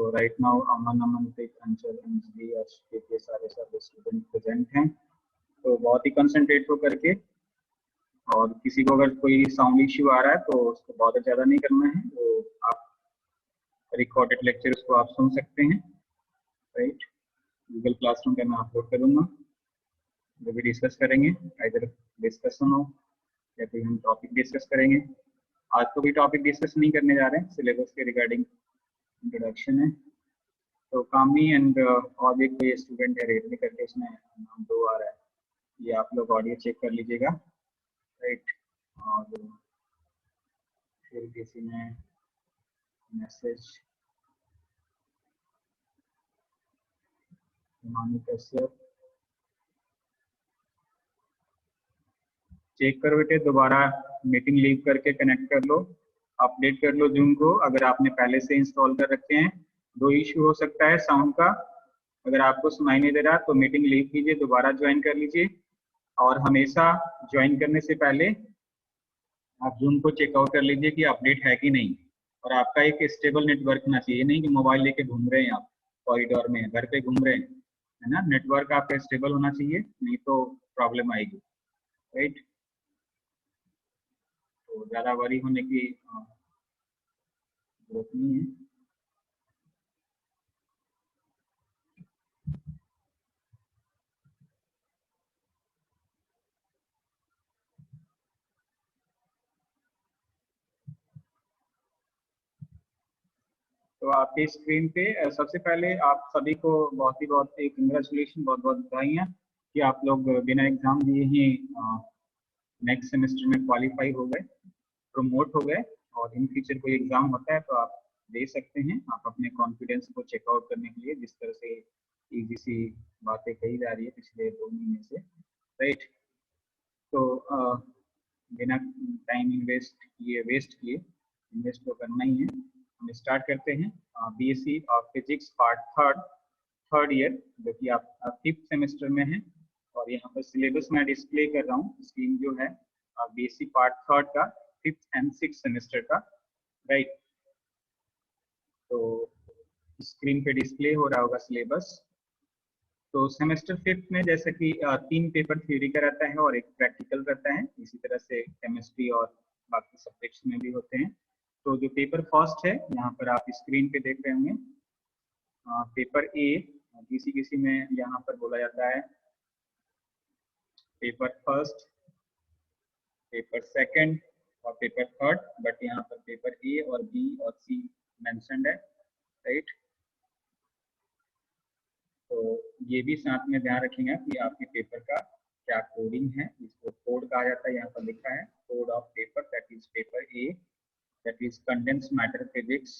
तो right now अमन, अमनप्रीत, अंचल, अंजलि, अर्षित, ये सारे सब स्टूडेंट प्रेजेंट हैं। तो बहुत ही कंसंट्रेट हो करके, और किसी को अगर कोई साउंड इश्यू आ रहा है तो उसको बहुत ज़्यादा नहीं करना है, वो आप रिकॉर्डेड लेक्चर उसको आप सुन सकते हैं। राइट, गूगल क्लासरूम पे मैं अपलोड करूँगा, जो भी डिस्कस करेंगे, इधर डिस्कशन हो या कोई हम टॉपिक डिस्कस करेंगे। आज तो कोई टॉपिक डिस्कस नहीं करने जा रहे हैं, सिलेबस के रिगार्डिंग इंट्रोडक्शन है। तो कामी एंड और भी कोई स्टूडेंट है रेडमी करके, इसमें नाम 2 आ रहा है, ये आप लोग ऑडियो चेक कर लीजिएगा। राइट, और फिर किसी ने मैसेज कैसे चेक करो बेटे, दोबारा मीटिंग लीव करके कनेक्ट कर लो, अपडेट कर लो जूम को। अगर आपने पहले से इंस्टॉल कर रखे हैं, 2 इशू हो सकता है साउंड का, अगर आपको सुनाई नहीं दे रहा तो मीटिंग लीव कीजिए, दोबारा ज्वाइन कर लीजिए। और हमेशा ज्वाइन करने से पहले आप जूम को चेकआउट कर लीजिए कि अपडेट है कि नहीं। और आपका एक स्टेबल नेटवर्क होना चाहिए, नहीं कि मोबाइल लेके घूम रहे हैं आप कॉरिडोर में, घर पे घूम रहे हैं, है ना। नेटवर्क आपका स्टेबल होना चाहिए, नहीं तो प्रॉब्लम आएगी। राइट, तो ज़्यादा वरी होने की जरूरत नहीं है। तो आपकी स्क्रीन पे सबसे पहले आप सभी को बहुत ही कंग्रेचुलेशन, बहुत बहुत बधाइयाँ कि आप लोग बिना एग्जाम दिए ही नेक्स्ट सेमेस्टर में क्वालिफाई हो गए, प्रमोट हो गए। और इन फ्यूचर कोई एग्जाम होता है तो आप दे सकते हैं, आप अपने कॉन्फिडेंस को चेकआउट करने के लिए, जिस तरह से इजी सी बातें कही जा रही है पिछले 2 महीने से। राइट, तो बिना टाइम वेस्ट किए, इन्वेस्ट तो करना ही है। हम स्टार्ट करते हैं BSc of physics part third year, जो कि आप 5th सेमेस्टर में है। और यहाँ पर सिलेबस मैं डिस्प्ले कर रहा हूँ, स्क्रीन जो है बीएससी पार्ट थर्ड का 5th एंड 6th सेमेस्टर का। राइट, तो स्क्रीन पे डिस्प्ले हो रहा होगा सिलेबस। तो सेमेस्टर 5th में जैसे कि 3 पेपर थ्योरी का रहता है और एक प्रैक्टिकल रहता है, इसी तरह से केमिस्ट्री और बाकी सब्जेक्ट्स में भी होते हैं। तो जो पेपर फर्स्ट है, यहाँ पर आप स्क्रीन पे देख रहे होंगे, पेपर ए, किसी में यहाँ पर बोला जाता है पेपर फर्स्ट, पेपर सेकंड और पेपर थर्ड, बट यहाँ पर पेपर ए और बी और सी मेंशन्ड है। राइट, तो ये भी साथ में ध्यान रखिएगा कि आपके पेपर का क्या कोडिंग है, इसको कोड कहा जाता है। यहाँ पर लिखा है code of paper, that is paper A, that is condensed matter physics.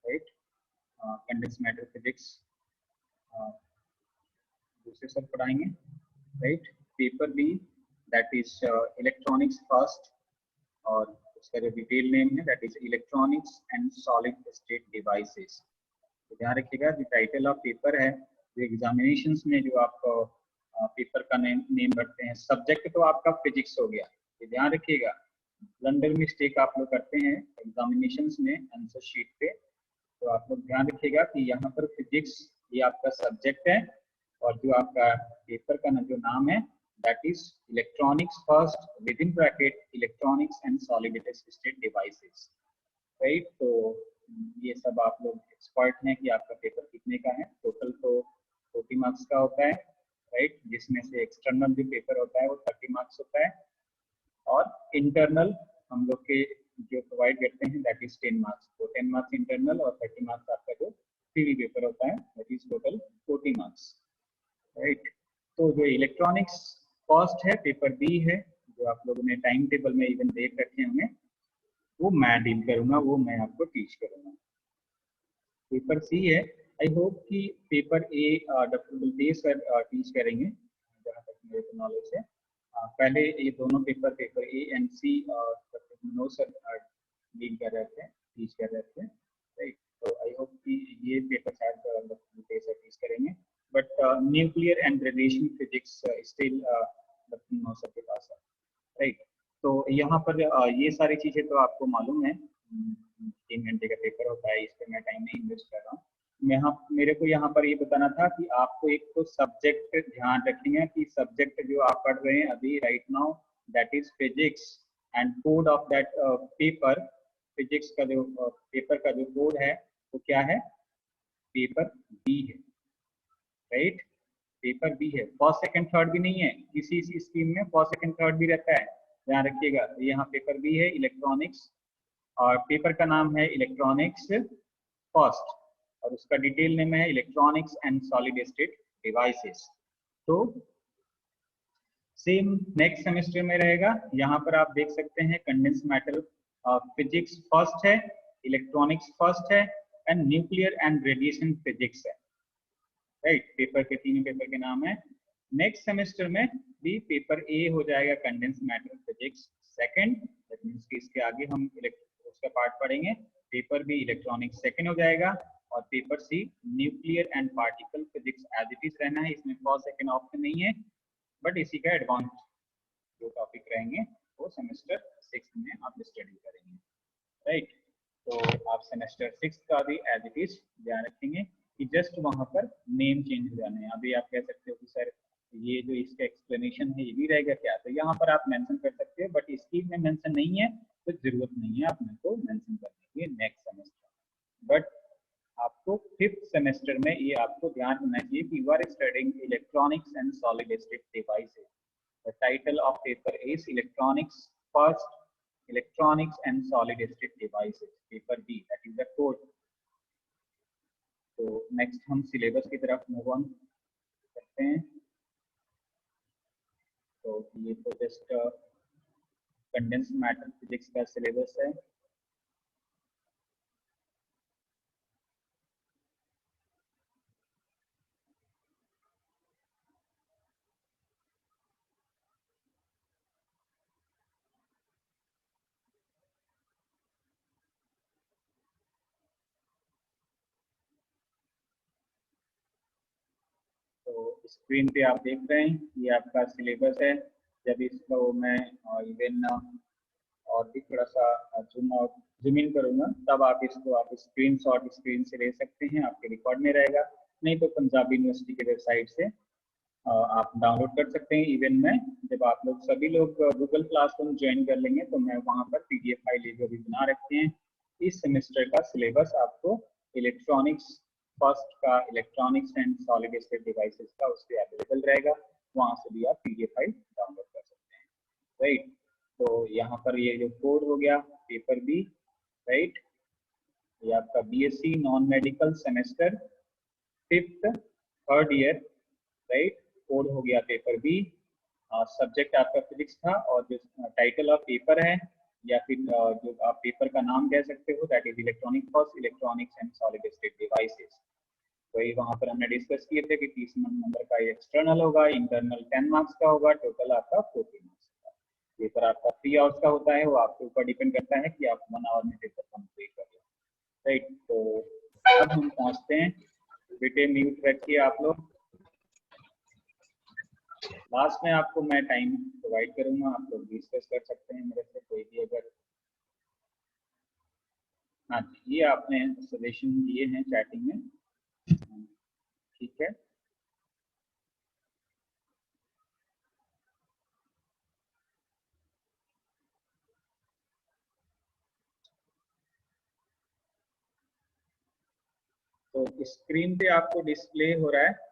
Right, condensed matter physics दूसरे सब पढ़ाएंगे। Right, paper B that is electronics first, और उसका जो डिटेल नेम है that is electronics and solid state devices. तो ध्यान रखिएगा कि टाइटल ऑफ पेपर है, जो एग्जामिनेशंस में जो आप पेपर का नेम रखते हैं, सब्जेक्ट तो आपका फिजिक्स हो गया, ये ध्यान रखिएगा। ब्लंडर मिस्टेक आप लोग करते हैं एग्जामिनेशंस में आंसर शीट पे, तो आप लोग ध्यान रखिएगा कि यहाँ पर फिजिक्स ये आपका सब्जेक्ट है, और जो आपका पेपर का जो नाम है that is electronics first with in bracket electronics and solid state devices. Right, तो ये सब आप लोग एक्सपर्ट हैं कि आपका पेपर कितने का है। टोटल तो 40 मार्क्स का होता है। राइट, जिसमें से एक्सटर्नल जो पेपर होता है वो 30 मार्क्स होता है, और इंटरनल हम लोग के जो प्रोवाइड करते हैं दैट इज 10 मार्क्स। तो 10 मार्क्स इंटरनल और 30 मार्क्स आपका जो थ्योरी पेपर होता है that is total 40 marks. Right, तो जो इलेक्ट्रॉनिक्स फर्स्ट है पेपर बी है, जो आप लोगों ने टाइम टेबल में इवन देख रखे होंगे, वो मैं डील करूंगा, वो मैं आपको टीच करूंगा। पेपर सी है, आई होप कि paper A doctor Baldev sir teach करेंगे जहाँ तक मेरे को नॉलेज है। पहले ये दोनों paper A and C doctor Manoj sir deal कर रहे थे, टीच कर रहे थे। राइट, तो आई होप कि ये पेपर शायद डॉक्टर बलदेव सर टीच करेंगे, but nuclear and radiation physics still doctor Manoj sir के पास है। राइट, तो यहाँ पर ये सारी चीजें तो आपको मालूम है, 3 घंटे का पेपर होता है, इस पर मैं टाइम नहीं इन्वेस्ट कर रहा हूँ। मेरे को यहाँ पर ये बताना था कि आपको एक तो सब्जेक्ट ध्यान रखेंगे कि सब्जेक्ट जो आप पढ़ रहे हैं अभी right now that is physics and code of that paper, physics का जो पेपर का जो कोड है वो क्या है, पेपर बी है, राइट। पेपर बी है, फर्स्ट सेकंड थर्ड भी नहीं है, किसी स्ट्रीम में फर्स्ट सेकंड थर्ड भी रहता है, ध्यान रखिएगा। तो यहाँ पेपर बी है इलेक्ट्रॉनिक्स, और पेपर का नाम है इलेक्ट्रॉनिक्स फर्स्ट, और उसका डिटेल नेम है electronics and solid state devices. तो सेम नेक्स्ट सेमेस्टर में रहेगा। यहाँ पर आप देख सकते हैं कंडेंस मैटर फिजिक्स फर्स्ट है, इलेक्ट्रॉनिक्स फर्स्ट है, and nuclear and radiation physics है, राइट। पेपर के तीनों पेपर के नाम है। नेक्स्ट सेमेस्टर में भी पेपर ए हो जाएगा condense matter physics second, that means कि इसके आगे हम उसका पार्ट पढ़ेंगे। पेपर बी इलेक्ट्रॉनिक्स सेकंड हो जाएगा, और paper C nuclear and particle physics as it is रहना है, इसमें फर्स्ट सेकंड ऑप्शन नहीं है, बट इसी का एडवांस जो टॉपिक रहेंगे वो सेमेस्टर 6 में आप स्टडी करेंगे, राइट। तो आप सेमेस्टर 6 का भी एज इट इज ध्यान रखेंगे कि जस्ट वहां पर नेम चेंज हो जाने हैं। अभी आप कह सकते हो कि सर ये जो इसका एक्सप्लेनेशन है ये भी रहेगा क्या, तो यहाँ पर आप मेंशन कर सकते हो, बट इसकी में मेंशन नहीं है तो जरूरत नहीं है आपने को मेंशन करने की नेक्स्ट सेमेस्टर। बट आपको 5th सेमेस्टर में ये आपको ध्यान रखना चाहिए कि you are studying electronics and solid state devices. The title of paper is electronics first, electronics and solid state devices, paper B, that is the code. तो next हम सिलेबस की तरफ मूव ऑन करते हैं। तो ये तो जस्ट कंडेंस मैटर फिजिक्स का सिलेबस है। तो स्क्रीन पे आप देख रहे हैं ये आपका सिलेबस है। जब इसको मैं इवन और भी थोड़ा सा जूम इन करूंगा तब आप इसको आप स्क्रीनशॉट स्क्रीन से ले सकते हैं, आपके रिकॉर्ड में रहेगा। नहीं तो पंजाब यूनिवर्सिटी के वेबसाइट से आप डाउनलोड कर सकते हैं। इवन में जब आप लोग सभी लोग गूगल क्लासरूम ज्वाइन कर लेंगे तो मैं वहां पर पीडीएफ फाइल जो भी बना रखे हैं इस सेमेस्टर का सिलेबस आपको इलेक्ट्रॉनिक्स फर्स्ट का, electronics and solid state devices का उस पर अवेलेबल रहेगा, वहां से भी आप पीडीएफ फाइल डाउनलोड कर सकते हैं, राइट। तो यहाँ पर ये जो कोड हो गया पेपर बी, राइट, ये आपका BSc non medical semester 5th third year, right. Code हो गया पेपर बी, सब्जेक्ट आपका फिजिक्स था, और जो टाइटल ऑफ पेपर है या फिर जो आप पेपर का नाम कह सकते हो that is electronic first, electronics and solid state devices. वही वहां पर हमने डिस्कस किए थे कि 30 नंबर का एक्सटर्नल होगा, इंटरनल 10 मार्क्स का होगा, टोटल आपका 40 मार्क्स का। पेपर आपका 3 आवर्स का होता है, वो आपके ऊपर डिपेंड करता है कि आप 1 आवर में पेपर कंप्लीट कर लो, राइट। तो अब हम पहुंचते हैं, बेटे म्यूट रखिए आप लोग। लास्ट में आपको मैं टाइम प्रोवाइड करूंगा, आप लोग डिस्कस कर सकते हैं मेरे से कोई भी अगर। हाँ जी, ये आपने सजेशन दिए हैं चैटिंग में, ठीक है। तो स्क्रीन पे आपको डिस्प्ले हो रहा है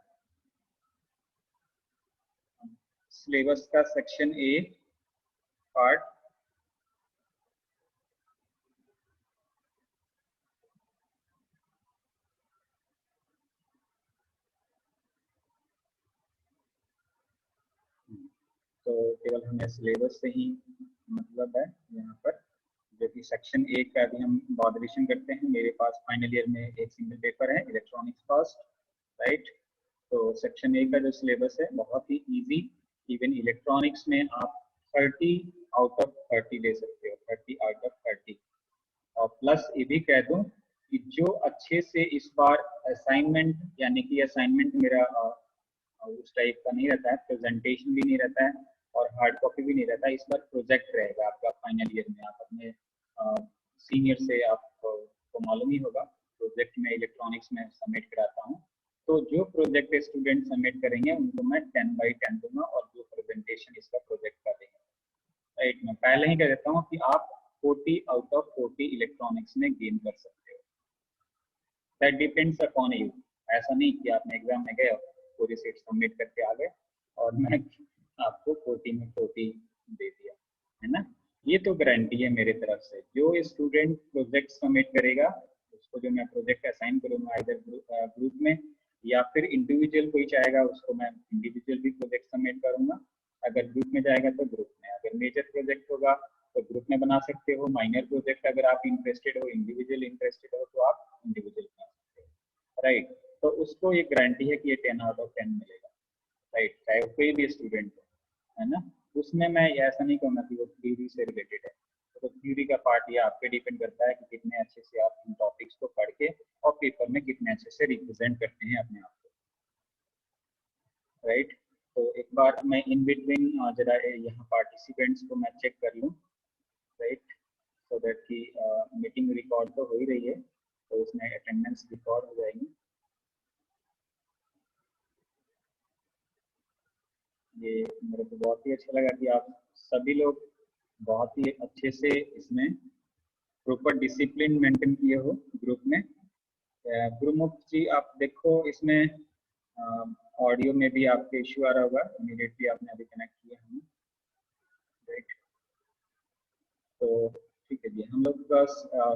सिलेबस का सेक्शन ए पार्ट। तो केवल हमें सिलेबस से ही मतलब है यहाँ पर, जो कि सेक्शन ए का भी हम बहुत रिविजन करते हैं। मेरे पास फाइनल ईयर में एक सिंगल पेपर है इलेक्ट्रॉनिक्स फर्स्ट, राइट। तो सेक्शन ए का जो सिलेबस है बहुत ही इजी, इवन इलेक्ट्रॉनिक्स में आप 30 आउट ऑफ 30 ले सकते हो, 30 आउट ऑफ 30। और प्लस ये भी कह दूं कि जो अच्छे से इस बार असाइनमेंट, यानी कि असाइनमेंट मेरा उस टाइप का नहीं रहता है, प्रेजेंटेशन भी नहीं रहता है और हार्ड कॉपी भी नहीं रहता है, इस बार प्रोजेक्ट रहेगा आपका फाइनल ईयर में। आप अपने सीनियर से आपको मालूम ही होगा, तो प्रोजेक्ट में इलेक्ट्रॉनिक्स में सबमिट कराता हूँ, तो जो प्रोजेक्ट स्टूडेंट सबमिट करेंगे उनको मैं 10/10 दूंगा और जो प्रेजेंटेशन इसका प्रोजेक्ट का देंगे। राइट, मैं पहले ही कह देता हूँ कि आप 40 आउट ऑफ 40 इलेक्ट्रॉनिक्स में गेन कर सकते हो। That depends upon you. ऐसा नहीं कि आपने एग्जाम में गए पूरी सीट सबमिट करके आ गए और मैं आपको 40 में 40 दे दिया, है ना। ये तो गारंटी है मेरे तरफ से। जो स्टूडेंट प्रोजेक्ट सबमिट करेगा उसको जो मैं प्रोजेक्ट असाइन करूंगा इधर ग्रुप में, या फिर इंडिविजुअल कोई चाहेगा उसको मैं इंडिविजुअल भी प्रोजेक्ट सबमिट करूंगा। अगर ग्रुप में जाएगा तो ग्रुप में, अगर मेजर प्रोजेक्ट होगा तो ग्रुप में बना सकते हो, माइनर प्रोजेक्ट अगर आप इंटरेस्टेड हो, इंडिविजुअल इंटरेस्टेड हो तो आप इंडिविजुअल बना सकते हो। राइट, तो उसको ये गारंटी है कि ये 10 आउट ऑफ 10 मिलेगा। राइट, चाहे वो कोई भी स्टूडेंट हो, है ना। उसमें मैं ऐसा नहीं कहूँगा कि वो थ्योरी से रिलेटेड है, तो थ्योरी का पार्ट ये आप पे डिपेंड करता है कि कितने अच्छे से आप इन टॉपिक्स को पढ़ के और पेपर में कितने अच्छे से रिप्रेजेंट करते हैं अपने आप को। राइट, तो एक बार मैं इन बिटवीन जरा यहाँ पार्टिसिपेंट्स को मैं चेक कर लूँ। राइट, सो दैट की मीटिंग रिकॉर्ड तो हो ही रही है, तो उसमें अटेंडेंस रिकॉर्ड हो जाएगी। ये मेरे को बहुत ही अच्छा लगा कि आप सभी लोग बहुत ही अच्छे से इसमें प्रॉपर डिसिप्लिन मेंटेन किए हो ग्रुप में। गुरुमुख जी आप देखो इसमें ऑडियो में भी आपके इश्यू आ रहा होगा, इमीडिएटली आपने अभी कनेक्ट किया हमें। राइट, तो ठीक है जी, हम लोग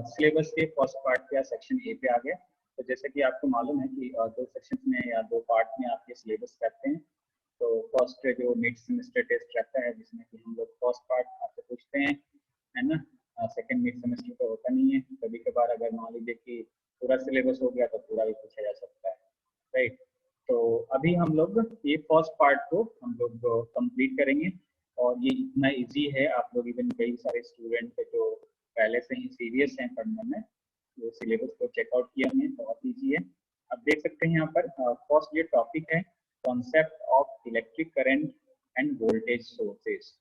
सिलेबस के फर्स्ट पार्ट के सेक्शन ए पे आ गए। तो जैसे कि आपको मालूम है कि दो सेक्शन में या दो पार्ट में आपके सिलेबस करते हैं। तो फर्स्ट जो मिड सेमेस्टर टेस्ट रहता है जिसमें कि हम लोग फर्स्ट पार्ट आपसे पूछते हैं, है ना। सेकंड मिड सेमेस्टर तो होता नहीं है, कभी कभार अगर मान लीजिए कि पूरा सिलेबस हो गया तो पूरा भी पूछा जा सकता है। राइट, तो अभी हम लोग ये फर्स्ट पार्ट को हम लोग कंप्लीट करेंगे और ये इतना इजी है, आप लोग इवन कई सारे स्टूडेंट जो पहले से ही सीरियस हैं पढ़ने में, वो सिलेबस को चेकआउट किया हमने, बहुत ईजी है। अब देख सकते हैं यहाँ पर फर्स्ट ये टॉपिक है concept of electric current end voltage sources.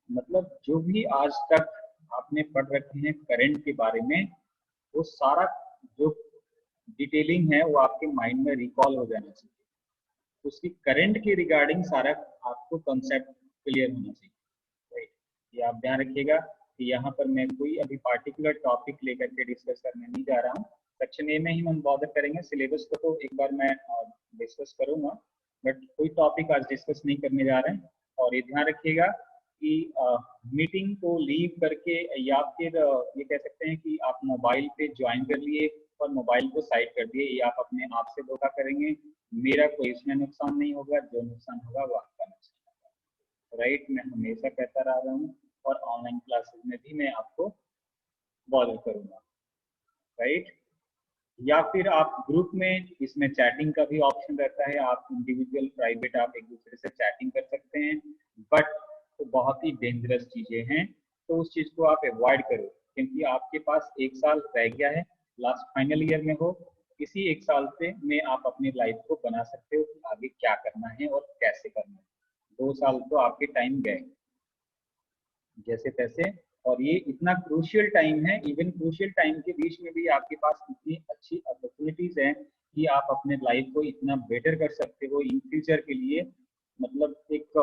मतलब जो भी आज तक आपने पढ़ रखे हैं करंट के बारे में, वो सारा जो डिटेलिंग है वो आपके माइंड में रिकॉल हो जाना चाहिए। उसकी करंट के रिगार्डिंग सारा आपको कॉन्सेप्ट क्लियर होना चाहिए। राइट, ये आप ध्यान रखिएगा कि यहाँ पर मैं कोई अभी पार्टिकुलर टॉपिक लेकर के डिस्कस करने नहीं जा रहा हूँ। सेक्शन ए में ही हम बॉर्डर करेंगे, सिलेबस को तो एक बार मैं डिस्कस करूंगा, बट कोई टॉपिक आज डिस्कस नहीं करने जा रहे हैं। और ये ध्यान रखिएगा कि मीटिंग को लीव करके या फिर ये कह सकते हैं कि आप मोबाइल पे ज्वाइन कर लिए और मोबाइल को साइड कर दिए, ये आप अपने आप से धोखा करेंगे। मेरा कोई इसमें नुकसान नहीं होगा, जो नुकसान होगा वो आपका नुकसान होगा। राइट, मैं हमेशा कहता रहा हूँ और ऑनलाइन क्लासेस में भी मैं आपको बॉदर करूंगा। राइट, या फिर आप ग्रुप में इसमें चैटिंग का भी ऑप्शन रहता है, आप इंडिविजुअल प्राइवेट आप एक दूसरे से चैटिंग कर सकते हैं, बट तो बहुत ही डेंजरस चीजें हैं, तो उस चीज को आप अवॉइड करो, क्योंकि आपके पास एक साल रह गया है, लास्ट फाइनल ईयर में हो। इसी एक साल से में आप अपनी लाइफ को बना सकते हो कि आगे क्या करना है और कैसे करना है। 2 साल तो आपके टाइम गए जैसे तैसे, और ये इतना क्रूशियल टाइम है, इवन क्रूशियल टाइम के बीच में भी आपके पास इतनी अच्छी अपॉर्चुनिटीज हैं कि आप अपने लाइफ को इतना बेटर कर सकते हो इन फ्यूचर के लिए। मतलब एक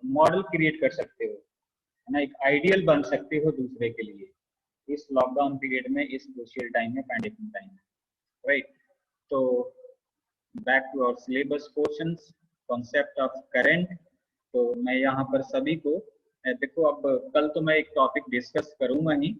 मॉडल क्रिएट कर सकते हो, है ना, एक आइडियल बन सकते हो दूसरे के लिए इस लॉकडाउन पीरियड में, इस क्रूशियल टाइम में, पैंडेमिक टाइम में। राइट, तो back to our syllabus portions, concept of current. तो मैं यहाँ पर सभी को देखो, अब कल तो मैं एक टॉपिक डिस्कस करूंगा ही,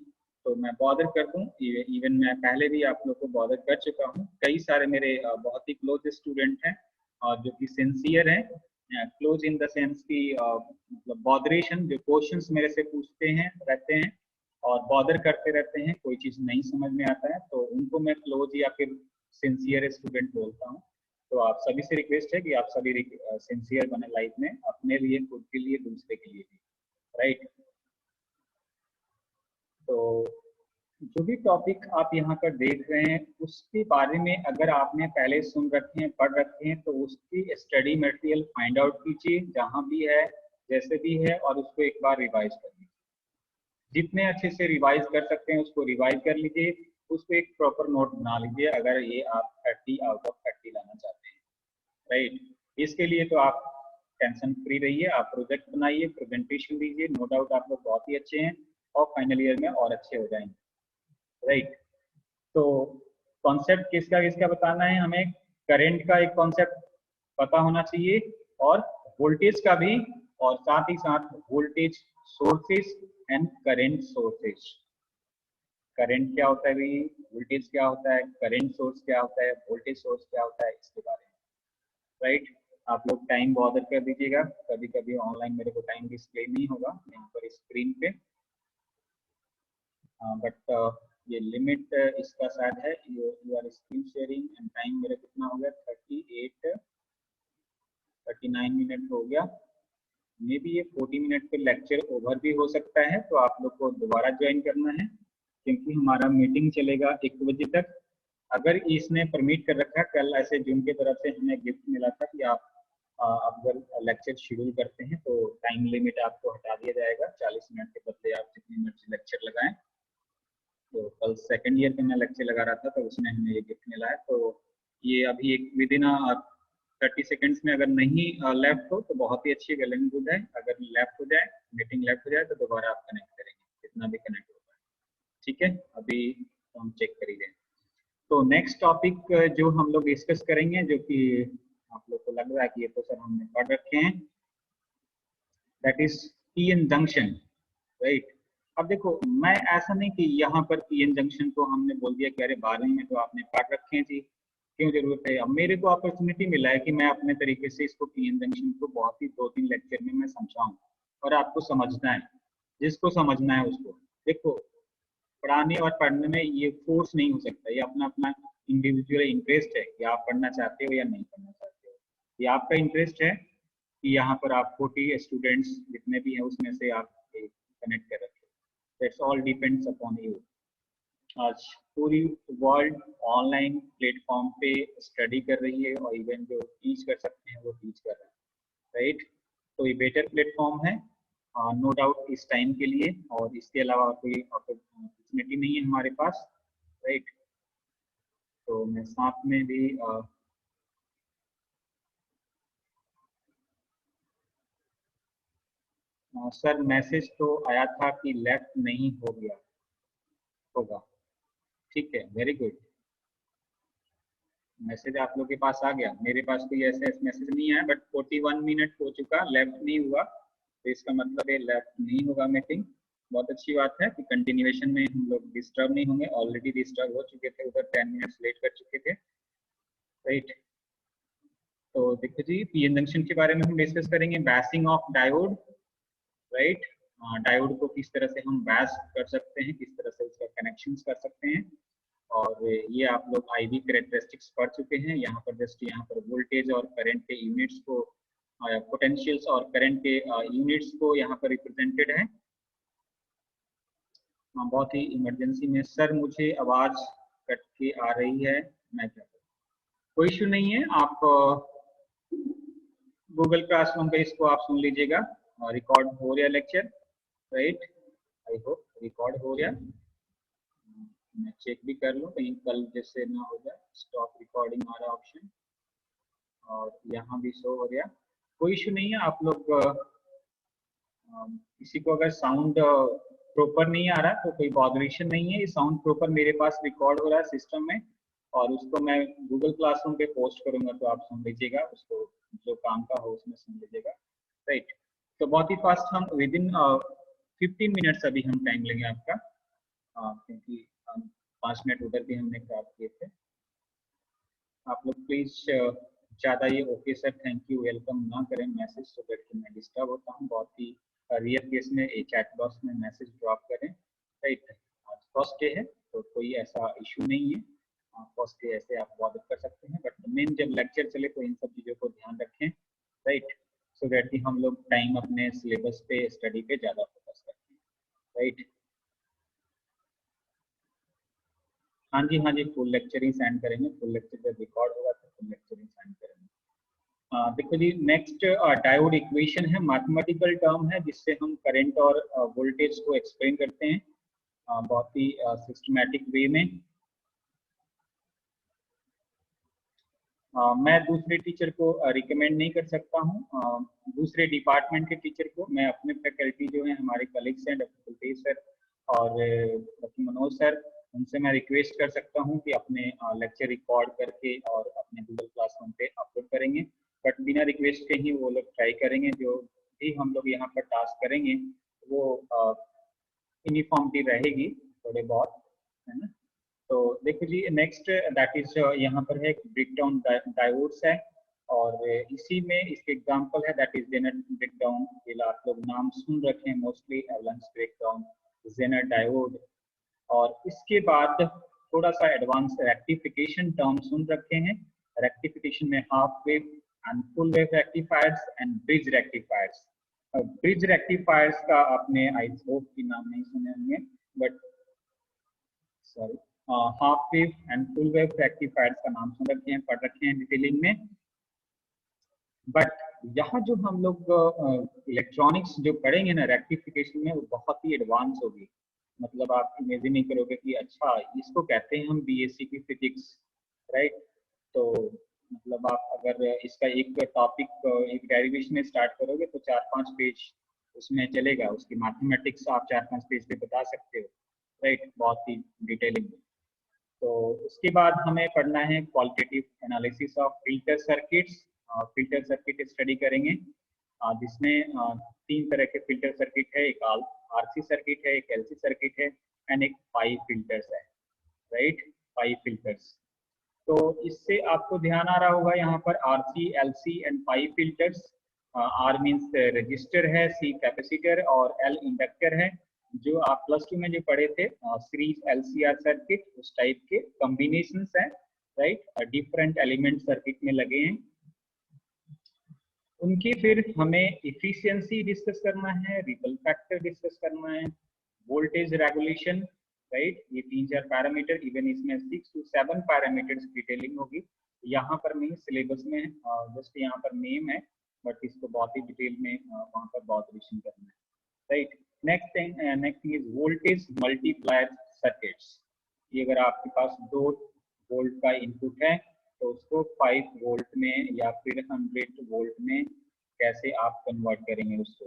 तो मैं बॉदर कर दूं। इवन मैं पहले भी आप लोग को बॉदर कर चुका हूँ, कई सारे मेरे बहुत ही क्लोज स्टूडेंट हैं और जो कि सिंसियर हैं, क्लोज इन द सेंस की मतलब बॉदरेशन, जो क्वेश्चंस मेरे से पूछते हैं रहते हैं और बॉदर करते रहते हैं, कोई चीज नहीं समझ में आता है तो उनको मैं क्लोज या फिर सिंसियर स्टूडेंट बोलता हूँ। तो आप सभी से रिक्वेस्ट है कि आप सभी सिंसियर बने लाइफ में, अपने लिए, खुद के लिए, दूसरे के लिए भी। राइट, तो जो भी टॉपिक आप यहाँ पर देख रहे हैं उसके बारे में अगर आपने पहले सुन रखे हैं, पढ़ रखे हैं, तो उसकी स्टडी मटेरियल फाइंड आउट कीजिए जहाँ भी है, जैसे भी है, और उसको एक बार रिवाइज कर लीजिए। जितने अच्छे से रिवाइज कर सकते हैं उसको रिवाइज कर लीजिए। उसको एक प्रॉपर नोट बना लीजिए अगर ये आप 30 आउट ऑफ 30 लाना चाहते हैं, राइट। इसके लिए तो आप टेंशन फ्री रहिए, आप प्रोजेक्ट बनाइए, प्रेजेंटेशन दीजिए, नो डाउट आप लोग बहुत ही अच्छे हैं और फाइनल ईयर में और अच्छे हो जाएंगे, राइट। तो कॉन्सेप्ट किसका किसका बताना है हमें, करंट का एक कॉन्सेप्ट पता होना चाहिए और वोल्टेज का भी, और साथ ही साथ voltage sources and current sources. Current क्या होता है भाई, वोल्टेज क्या होता है, करंट सोर्स क्या होता है, वोल्टेज सोर्स क्या होता है, इसके बारे में, राइट। आप लोग टाइम बॉदर कर दीजिएगा, कभी कभी ऑनलाइन मेरे को टाइम डिस्प्ले नहीं होगा यहाँ पर स्क्रीन पे, बट ये लिमिट इसका शायद है, you are screen sharing and time मेरा कितना हो गया, 39 मिनट हो गया। मे बी ये 40 मिनट पे लेक्चर ओवर भी हो सकता है, तो आप लोग को दोबारा ज्वाइन करना है क्योंकि हमारा मीटिंग चलेगा 1 बजे तक। अगर इसने परमिट कर रखा, कल ऐसे जून की तरफ से हमें गिफ्ट मिला था कि आप अगर लेक्चर शेड्यूल करते हैं तो टाइम लिमिट आपको हटा दिया जाएगा, 40 मिनट के बदले आप जितनी मर्जी लेक्चर लगाएं। तो कल सेकंड ईयर का मैं लेक्चर लगा रहा था तो उसमें हमें ये गिफ्ट मिला है। तो ये अभी एक विद इन 30 सेकेंड्स में अगर नहीं लेफ्ट हो तो बहुत ही अच्छी, वेल एंड गुड है। अगर लेफ्ट हो जाए, मीटिंग लेफ्ट हो जाए तो दोबारा आप कनेक्ट करेंगे, जितना भी कनेक्ट होगा, ठीक है। अभी तो हम चेक कर ही रहे हैं। तो नेक्स्ट टॉपिक जो हम लोग डिस्कस करेंगे, जो कि आप लोग को लग रहा है कि ये तो सर हमने पढ़ रखे हैं, that is PN junction, right. अब देखो, मैं ऐसा नहीं कि यहाँ पर पीएन जंक्शन को हमने बोल दिया कि अरे 12वीं में तो आपने पढ़ रखे हैं जी, क्यों जरूरत है। अब मेरे को अपॉर्चुनिटी मिला है कि मैं अपने तरीके से इसको पीएन जंक्शन को बहुत ही 2-3 लेक्चर में मैं समझाऊं, और आपको समझना है, जिसको समझना है उसको। देखो, पढ़ाने और पढ़ने में ये फोर्स नहीं हो सकता, ये अपना अपना इंडिविजुअल इंटरेस्ट है कि आप पढ़ना चाहते हो या नहीं पढ़ना चाहते हो। ये आपका इंटरेस्ट है कि यहाँ पर आप 40 स्टूडेंट्स जितने भी हैं उसमें से आप कनेक्ट कर रखें। That's all depends upon you. आज पूरी वर्ल्ड ऑनलाइन प्लेटफॉर्म पे स्टडी कर रही है, और इवन जो टीच कर सकते हैं वो टीच कर रहे हैं, राइट। तो ये बेटर प्लेटफॉर्म है, नो डाउट, इस टाइम के लिए, और इसके अलावा कोई अपॉर्चुनिटी नहीं है हमारे पास, राइट। तो मैं साथ में भी सर मैसेज तो आया था कि लेफ्ट नहीं हो गया होगा, ठीक है, वेरी गुड। मैसेज आप लोग के पास आ गया, मेरे पास कोई ऐसे मैसेज नहीं आया, बट 41 मिनट हो चुका, लेफ्ट नहीं हुआ, तो इसका मतलब है लेफ्ट नहीं होगा मीटिंग। बहुत अच्छी बात है कि कंटिन्यूएशन में हम लोग डिस्टर्ब नहीं होंगे, ऑलरेडी डिस्टर्ब हो चुके थे, उधर 10 मिनट्स लेट कर चुके थे, राइट। तो देखो जी, पीएन जंक्शन के बारे में हम डिस्कस करेंगे, bashing of diode, right. Diode को किस तरह से हम बैस कर सकते हैं, किस तरह से उसका कनेक्शन कर सकते हैं, और ये आप लोग आईवी कैरेक्टरिस्टिक्स पढ़ चुके हैं। यहाँ पर जस्ट यहाँ पर वोल्टेज और करंट के यूनिट्स को, पोटेंशियल्स और करंट के यूनिट्स को यहाँ पर रिप्रेजेंटेड है। बहुत ही इमरजेंसी में सर मुझे आवाज कट के आ रही है, मैं क्या करूँ। कोई इशू नहीं है, आप गूगल क्लासरूम पे इसको आप सुन लीजिएगा, रिकॉर्ड हो रहा lecture, right. I hope record हो गया, मैं चेक भी कर लूँ कहीं कल जैसे ना हो जाए। स्टॉप रिकॉर्डिंग आ रहा ऑप्शन, और यहाँ भी शो हो गया, कोई इशू नहीं है। आप लोग किसी को अगर साउंड प्रॉपर नहीं आ रहा तो कोई बॉदरेशन नहीं है, ये साउंड प्रॉपर मेरे पास रिकॉर्ड हो रहा है सिस्टम में, और उसको मैं गूगल क्लासरूम पे पोस्ट करूंगा, तो आप सुन लीजिएगा उसको, जो काम का हो उसमें सुन लीजिएगा, राइट। तो बहुत ही फास्ट हम विद इन 15 मिनट्स अभी हम टाइम लेंगे आपका, क्योंकि 5 मिनट उधर भी हमने खराब किए थे। आप लोग प्लीज ज़्यादा ये okay sir thank you welcome ना करें मैसेज, तो दैट मैं डिस्टर्ब होता हूँ। बहुत ही रियल केस में एक चैट बॉक्स में मैसेज ड्रॉप करें, राइट। आज फर्स्ट डे है तो कोई ऐसा इशू नहीं है, फर्स्ट डे ऐसे आप बॉदर कर सकते हैं, बट मेन जब लेक्चर चले तो इन सब चीज़ों को ध्यान रखें, राइट, सो दैट हम लोग टाइम अपने सिलेबस पे, स्टडी पे ज़्यादा फोकस करते हैं, राइट। हाँ जी, फुल लेक्चर ही सेंड करेंगे, फुल लेक्चर जब रिकॉर्ड होगा तो फुल लेक्चर ही सेंड करेंगे। देखो जी, नेक्स्ट डायोड इक्वेशन है, मैथमेटिकल टर्म है जिससे हम करंट और वोल्टेज को एक्सप्लेन करते हैं बहुत ही सिस्टमैटिक वे में। मैं दूसरे टीचर को रिकमेंड नहीं कर सकता हूँ, दूसरे डिपार्टमेंट के टीचर को। मैं अपने फैकल्टी जो है हमारे कलीग्स हैं, डॉक्टर कुलदीप सर और डॉक्टर मनोज सर, उनसे मैं रिक्वेस्ट कर सकता हूँ कि अपने लेक्चर रिकॉर्ड करके और अपने गूगल क्लासरूम पे अपलोड करेंगे। बट बिना रिक्वेस्ट के ही वो लोग ट्राई करेंगे। जो भी हम लोग यहाँ पर टास्क करेंगे वो यूनिफॉर्मिटी रहेगी थोड़े बहुत, है ना। तो देखो जी, नेक्स्ट दैट इज यहाँ पर है ब्रेकडाउन डायोड्स है, और इसी में इसके एग्जांपल है दैट इज जेनर ब्रेकडाउन। ये आप लोग नाम सुन रखे हैं mostly, avalanche breakdown, Zener diode. और इसके बाद थोड़ा सा एडवांस रेक्टिफिकेशन टर्म सुन रखे हैं। रेक्टिफिकेशन में half wave and full wave rectifiers and bridge rectifiers. Bridge rectifiers का आपने आई होप की नाम नहीं सुने होंगे, but sorry, half wave and full wave rectifiers का नाम सुन रखे हैं, पढ़ रखे हैं डिटेलिंग में। बट यहाँ जो हम लोग इलेक्ट्रॉनिक्स जो पढ़ेंगे ना रेक्टिफिकेशन में, वो बहुत ही एडवांस होगी। मतलब आप इमेजिन नहीं करोगे कि अच्छा इसको कहते हैं हम बीएससी की फिजिक्स, राइट। तो मतलब आप अगर इसका एक टॉपिक एक डेरिवेशन में स्टार्ट करोगे तो 4-5 पेज उसमें चलेगा। उसकी मैथमेटिक्स आप 4-5 पेज पे बता सकते हो, राइट, बहुत ही डिटेलिंग में। तो उसके बाद हमें पढ़ना है qualitative analysis of filter circuits. Filter circuit study करेंगे, जिसमें 3 तरह के फिल्टर सर्किट है। एक आरसी सर्किट है, एक एलसी सर्किट है एंड एक पाई फिल्टर्स है, राइट, पाई फिल्टर्स। तो इससे आपको ध्यान आ रहा होगा यहाँ पर RC, LC and pi filters. R means resistor है, सी कैपेसिटर और एल इंडक्टर है। जो आप प्लस 2 में जो पढ़े थे सीरीज एलसीआर सर्किट, उस टाइप के कॉम्बिनेशंस हैं, राइट, डिफरेंट एलिमेंट सर्किट में लगे हैं। उनकी फिर हमें इफिशियंसी डिस्कस करना है, रिपल फैक्टर डिस्कस करना है, वोल्टेज रेगुलेशन, राइट। ये 3-4 पैरामीटर, इवन इसमें 6 to 7 पैरामीटर्स डिटेलिंग होगी। यहाँ पर नहीं, सिलेबस में जस्ट यहाँ पर नेम है, बट इसको बहुत ही डिटेल में वहाँ पर बहुत रिविजन करना है, right. Next thing is voltage multiplier circuits. ये अगर आपके पास 2 वोल्ट का इनपुट है तो उसको 5 वोल्ट में या फिर 100 वोल्ट में कैसे आप कन्वर्ट करेंगे उसको,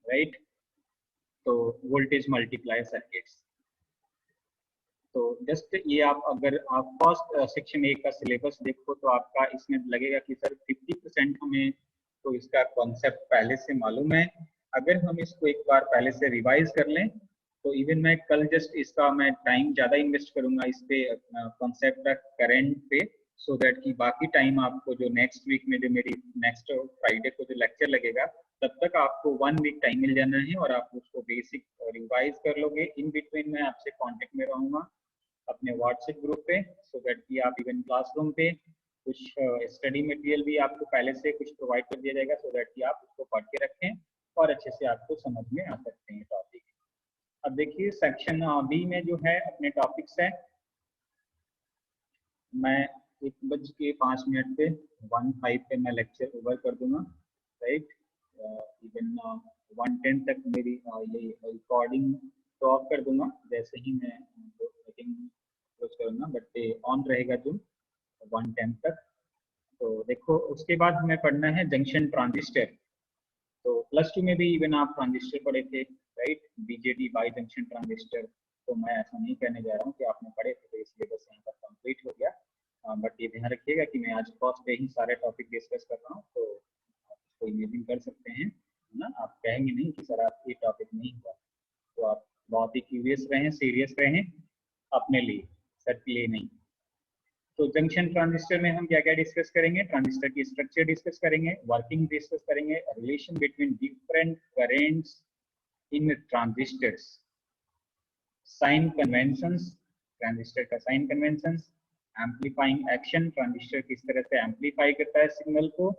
राइट। तो वोल्टेज मल्टीप्लायर सर्किट्स। तो जस्ट ये आप अगर आप फर्स्ट सेक्शन 1 का सिलेबस देखो तो आपका इसमें लगेगा कि सर 50% हमें तो इसका कॉन्सेप्ट पहले से मालूम है। अगर हम इसको एक बार पहले से रिवाइज कर लें तो इवन मैं कल जस्ट इसका मैं टाइम ज़्यादा इन्वेस्ट करूंगा इस पे कॉन्सेप्ट का करंट पे, सो दैट कि बाकी टाइम आपको जो नेक्स्ट वीक में जो मेरी नेक्स्ट फ्राइडे को जो लेक्चर लगेगा तब तक आपको 1 वीक टाइम मिल जाना है और आप उसको बेसिक रिवाइज कर लोगे। इन बिटवीन मैं आपसे कांटेक्ट में रहूंगा अपने व्हाट्सएप ग्रुप पे, सो दैट कि आप इवन क्लासरूम पे कुछ स्टडी मटेरियल भी आपको पहले से कुछ प्रोवाइड कर दिया जाएगा, सो दैट कि आप उसको पढ़ के रखें और अच्छे से आपको समझ में आ सकते हैं टॉपिक। अब देखिए सेक्शन बी में जो है अपने टॉपिक्स है, मैं 1:05 पे 1:05 पे मैं लेक्चर ओवर कर दूंगा, राइट। इवन 1:10 तक मेरी ये रिकॉर्डिंग तो ऑफ कर दूंगा जैसे ही मैं मीटिंग क्लोज करूंगा, बट ऑन रहेगा जूम 1:10 तक। तो देखो उसके बाद हमें पढ़ना है जंक्शन ट्रांजिस्टर। तो प्लस 2 में भी इवन आप ट्रांजिस्टर पढ़े थे, right, BJT by junction transistor. तो मैं ऐसा नहीं कहने जा रहा हूँ कि आपने पढ़े थे तो इसलिए बस यहाँ पर कंप्लीट हो गया, बट ये ध्यान रखिएगा कि मैं आज फर्स्ट पे ही सारे टॉपिक डिस्कस कर रहा हूँ, तो आप इसको इमेजिन कर सकते हैं, है ना। आप कहेंगे नहीं कि सर आप ये टॉपिक नहीं हुआ, तो आप बहुत ही क्यूरियस रहें, सीरियस रहें अपने लिए, सर के लिए नहीं। तो जंक्शन ट्रांजिस्टर में हम क्या क्या डिस्कस करेंगे, ट्रांजिस्टर की स्ट्रक्चर डिस्कस करेंगे, वर्किंग डिस्कस करेंगे, relation between different currents in transistors, sign conventions, transistor का sign conventions, amplifying action, transistor किस तरह से एम्पलीफाई करता है सिग्नल को,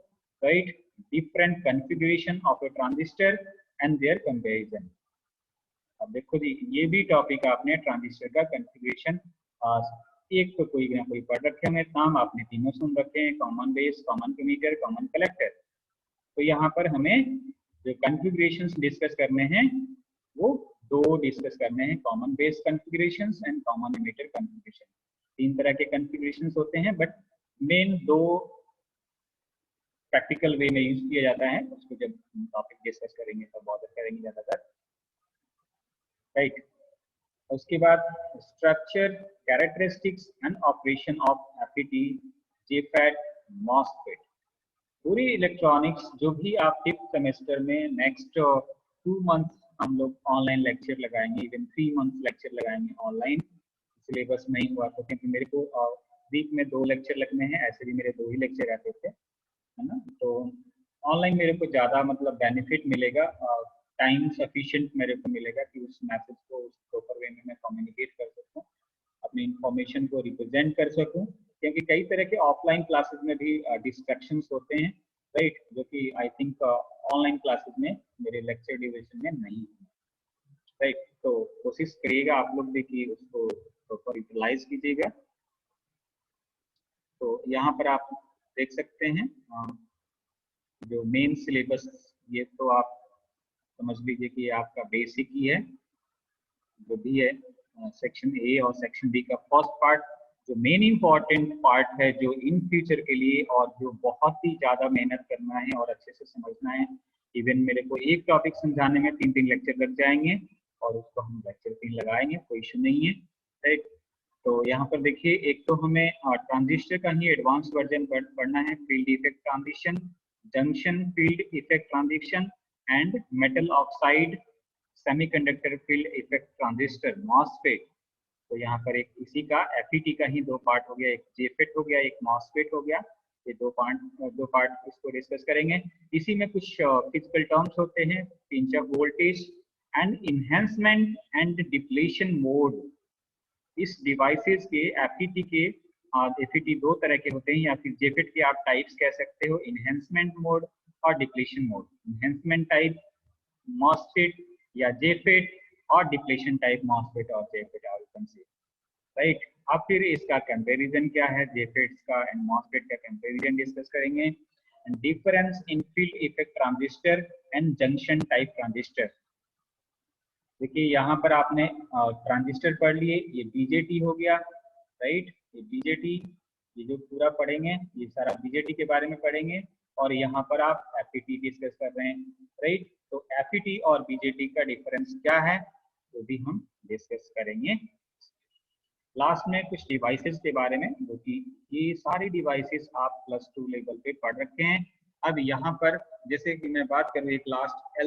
right, different configuration of a transistor and their comparison. अब देखो जी, ये भी टॉपिक आपने ट्रांजिस्टर का कॉन्फ़िगरेशन एक तो कोई ना कोई पढ़ रखे होंगे, नाम आपने तीनों सुन रखे हैं, common base, common emitter, common collector. तो यहाँ पर हमें जो कॉन्फ़िगरेशंस डिस्कस करने हैं वो 2 डिस्कस करने हैं, common base configurations and common emitter configuration. 3 तरह के कॉन्फ़िगरेशंस होते हैं, बट मेन दो प्रैक्टिकल वे में यूज किया जाता है, उसको जब टॉपिक डिस्कस करेंगे तब बॉदर करेंगे ज्यादातर, राइट। उसके बाद structure, characteristics and operation of FET, JFET, MOSFET. पूरी इलेक्ट्रॉनिक्स जो भी आप फिफ्थ सेमेस्टर में नेक्स्ट 2 मंथ हम लोग ऑनलाइन लेक्चर लगाएंगे, इवन 3 मंथ लेक्चर लगाएंगे ऑनलाइन। सिलेबस नहीं हुआ तो क्योंकि मेरे को वीक में 2 लेक्चर लगने हैं, ऐसे भी मेरे 2 ही लेक्चर रहते थे, है ना। तो ऑनलाइन मेरे को ज़्यादा मतलब बेनिफिट मिलेगा, टाइम सफिशिएंट मेरे को मिलेगा कि उस मैसेज को उस प्रॉपर वे में मैं कम्युनिकेट कर सकूँ, अपनी इंफॉर्मेशन को रिप्रेजेंट कर सकूँ, क्योंकि कई तरह के ऑफलाइन क्लासेस में भी डिस्ट्रैक्शंस होते हैं, राइट, जो कि आई थिंक ऑनलाइन क्लासेस में मेरे लेक्चर ड्यूरेशन में नहीं है, राइट। तो कोशिश करिएगा आप लोग भी कि उसको प्रॉपर यूटिलाइज कीजिएगा। तो यहाँ पर आप देख सकते हैं जो मेन सिलेबस, ये तो आप समझ लीजिए कि आपका बेसिक ही है, जो भी है सेक्शन ए और सेक्शन बी का फर्स्ट पार्ट, जो मेन इंपॉर्टेंट पार्ट है, जो इन फ्यूचर के लिए और जो बहुत ही ज़्यादा मेहनत करना है और अच्छे से समझना है। इवन मेरे को एक टॉपिक समझाने में 3-3 लेक्चर लग जाएंगे और उसको हम लेक्चर 3 लगाएंगे, कोई इशू नहीं है, राइट। तो यहाँ पर देखिए, एक तो हमें ट्रांजिस्टर का ही एडवांस वर्जन पढ़ना है, field effect transition, junction field effect transition and metal oxide semiconductor field effect transistor, MOSFET. तो यहाँ पर एक इसी का एफईटी का ही 2 पार्ट हो गया, एक जेफेट हो गया, एक मॉसफेट हो गया। ये 2 पार्ट इसको डिस्कस करेंगे। इसी में कुछ फिजिकल टर्म्स होते हैं, pinch of voltage and enhancement and depletion mode. इस डिवाइसेस के एफईटी के एफईटी 2 तरह के होते हैं, या फिर जेफेट के आप टाइप्स कह सकते हो, इन्हेंसमेंट मोड और depletion mode. Enhancement type MOSFET या जेफेट और डिप्लीशन टाइप मॉसफेट और जेफेट, राइट। अब फिर इसका कंपैरिजन क्या है, जेफेट्स का एंड मॉसफेट का कंपैरिजन डिस्कस करेंगे, and difference in field effect transistor and junction type transistor. देखिए यहाँ पर आपने ट्रांजिस्टर पढ़ लिए, ये बीजेटी हो गया, राइट। ये बीजेटी, ये जो पूरा पढ़ेंगे ये सारा बीजेटी के बारे में पढ़ेंगे, और यहाँ पर आप एफईटी डिस्कस कर रहे हैं, राइट। तो एफईटी और बीजेटी का डिफरेंस क्या है वो भी हम डिस्कस करेंगे। लास्ट में कुछ डिवाइसेस के बारे में, जो कि ये सारी डिवाइसेस आप +2 लेवल पे पढ़ रखे हैं। अब यहाँ पर जैसे कि मैं बात करूँ एक लास्ट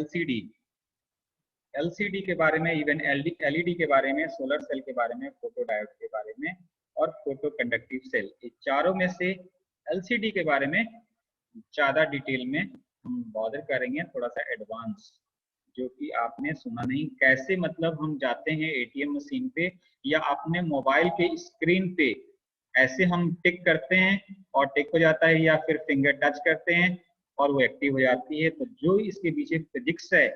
एलसीडी के बारे में, इवन एलईडी के बारे में, सोलर सेल के बारे में, फोटो डायोड के बारे में और फोटो कंडक्टिव सेल, ये चारों में से एलसीडी के बारे में ज़्यादा डिटेल में हम बॉदर करेंगे, थोड़ा सा एडवांस, जो कि आपने सुना नहीं। कैसे मतलब हम जाते हैं एटीएम मशीन पे या अपने मोबाइल के स्क्रीन पे, ऐसे हम टिक करते हैं और टिक हो जाता है, या फिर फिंगर टच करते हैं और वो एक्टिव हो जाती है। तो जो इसके पीछे फिजिक्स है,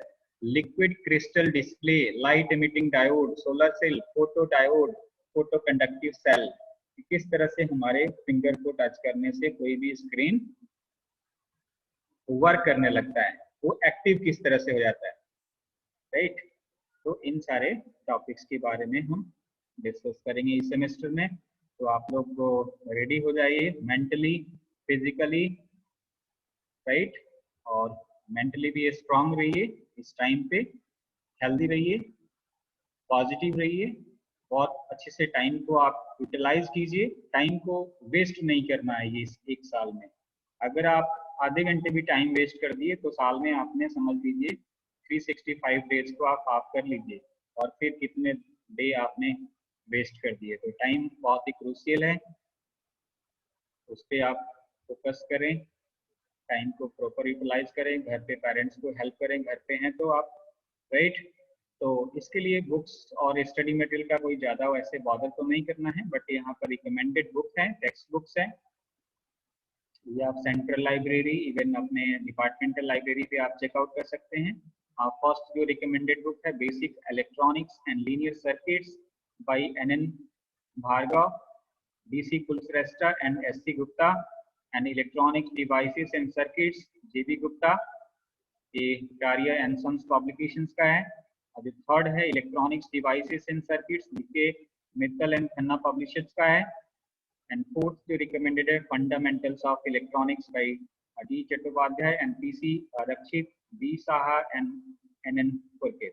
liquid crystal display, light emitting diode, solar cell, photodiode, photoconductive cell, किस तरह से हमारे फिंगर को टच करने से कोई भी स्क्रीन वर्क करने लगता है, वो एक्टिव किस तरह से हो जाता है, राइट। तो इन सारे टॉपिक्स के बारे में हम डिस्कस करेंगे इस सेमेस्टर में। तो आप लोग को रेडी हो जाइए मेंटली, फिजिकली, राइट, और मेंटली भी स्ट्रांग रहिए इस टाइम पे, हेल्दी रहिए, पॉजिटिव रहिए, बहुत अच्छे से टाइम को आप यूटिलाइज कीजिए। टाइम को वेस्ट नहीं करना है ये इस 1 साल में। अगर आप आधे घंटे भी टाइम वेस्ट कर दिए तो साल में आपने समझ लीजिए 365 डेज को आप हाफ कर लीजिए, और फिर कितने डे आपने वेस्ट कर दिए। तो टाइम बहुत ही क्रूशियल है, उस पर आप फोकस करें, टाइम को प्रॉपर यूटिलाइज करें, घर पे पेरेंट्स को हेल्प करें, घर पे हैं तो आप, राइट। तो इसके लिए बुक्स और स्टडी मटेरियल का कोई ज़्यादा वैसे बॉदर तो नहीं करना है, बट यहाँ पर रिकमेंडेड बुक है, टेक्स्ट बुक्स है, ये आप सेंट्रल लाइब्रेरी, इवन अपने डिपार्टमेंटल लाइब्रेरी पे आप चेकआउट कर सकते हैं। फर्स्ट जो रिकमेंडेड बुक है, basic electronics and linear circuits by NN Bhargava, DC Kulshreshtha and SC Gupta, and electronics devices and circuits JB Gupta, ये कार्य एंड सन्स पब्लिकेशंस का है। और जो थर्ड है इलेक्ट्रॉनिक्स डिवाइसेस एंड सर्किट्स, जिसके मित्तल एंड खन्ना पब्लिशर्स का है। एंड फोर्थ जो रिकमेंडेड है fundamentals of electronics by D Chattopadhyay and PC Rakshit, B Saha and N Furke.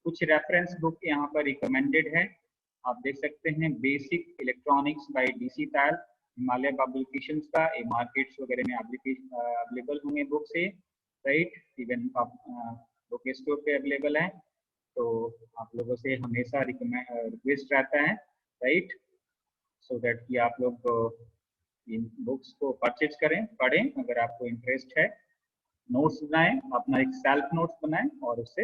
कुछ रेफरेंस बुक यहाँ पर रिकमेंडेड है, आप देख सकते हैं। बेसिक इलेक्ट्रॉनिक्स बाय डीसी ताल, हिमालय पब्लिकेशंस का, ये मार्केट्स वगैरह में अवेलेबल होंगे बुक से, राइट। इवन आप बुक स्टोर पे अवेलेबल है, तो आप लोगों से हमेशा रिक्वेस्ट रहता है, राइट, सो दैट कि आप लोग इन बुक्स को परचेज करें, पढ़ें अगर आपको इंटरेस्ट है। नोट्स बनाएं, अपना एक सेल्फ नोट्स बनाएं और उससे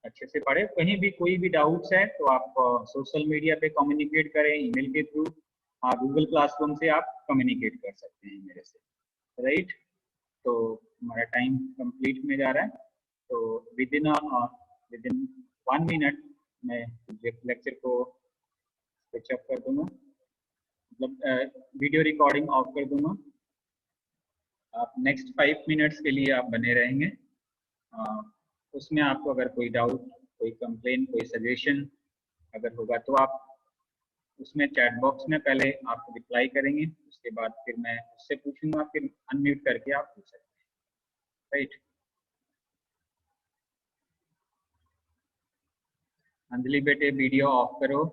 अच्छे से पढ़ें। कहीं भी कोई भी डाउट्स है तो आप सोशल मीडिया पे कम्युनिकेट करें, ईमेल के थ्रू, गूगल क्लासरूम से आप कम्युनिकेट कर सकते हैं मेरे से, राइट। तो हमारा टाइम कंप्लीट में जा रहा है, तो विद इन 1 मिनट मैं लेक्चर को स्विच ऑफ कर दूंगा, मतलब वीडियो रिकॉर्डिंग ऑफ कर दूंगा। आप नेक्स्ट 5 मिनट्स के लिए आप बने रहेंगे। उसमें आपको अगर कोई डाउट, कोई कंप्लेन, कोई सजेशन अगर होगा तो आप उसमें चैट बॉक्स में पहले आप रिप्लाई करेंगे, उसके बाद फिर मैं उससे पूछूंगा, फिर अनम्यूट करके आप पूछ सकते हैं, राइट। अंजलि बेटे वीडियो ऑफ करो।